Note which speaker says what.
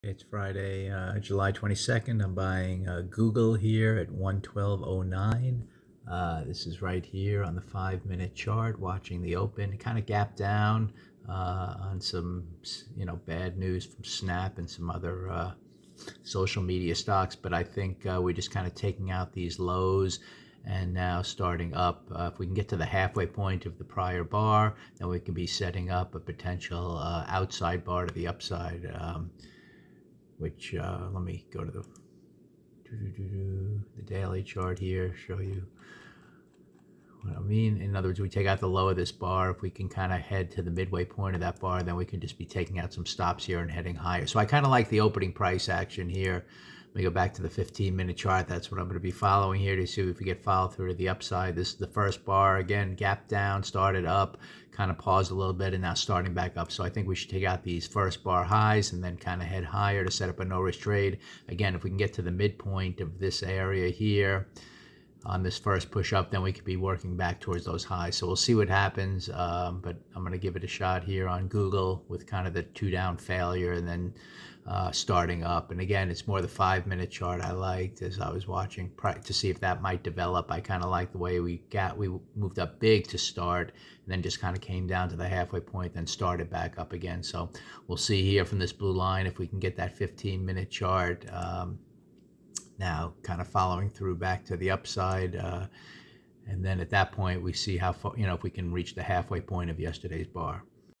Speaker 1: It's Friday, July 22nd. I'm buying Google here at 112.09. This is right here on the 5-minute chart, watching the open. It kind of gapped down on some, bad news from Snap and some other social media stocks. But I think we're just kind of taking out these lows and now starting up. If we can get to the halfway point of the prior bar, then we can be setting up a potential outside bar to the upside. Which let me go to the daily chart here, show you what I mean. In other words, we take out the low of this bar. If we can kind of head to the midway point of that bar, then we can just be taking out some stops here and heading higher. So I kind of like the opening price action here. Let me go back to the 15-minute chart. That's what I'm going to be following here to see if we get follow through to the upside. This is the first bar. Again, gap down, started up, kind of paused a little bit, and now starting back up. So I think we should take out these first bar highs and then kind of head higher to set up a no-risk trade. Again, if we can get to the midpoint of this area here, on this first push up, then we could be working back towards those highs. So we'll see what happens, but I'm going to give it a shot here on Google with kind of the 2 down failure and then starting up. And again, it's more the 5-minute chart I liked as I was watching to see if that might develop. I kind of like the way we moved up big to start and then just kind of came down to the halfway point, then started back up again. So we'll see here from this blue line if we can get that 15-minute chart. Now kind of following through back to the upside. And then at that point, we see how far, if we can reach the halfway point of yesterday's bar.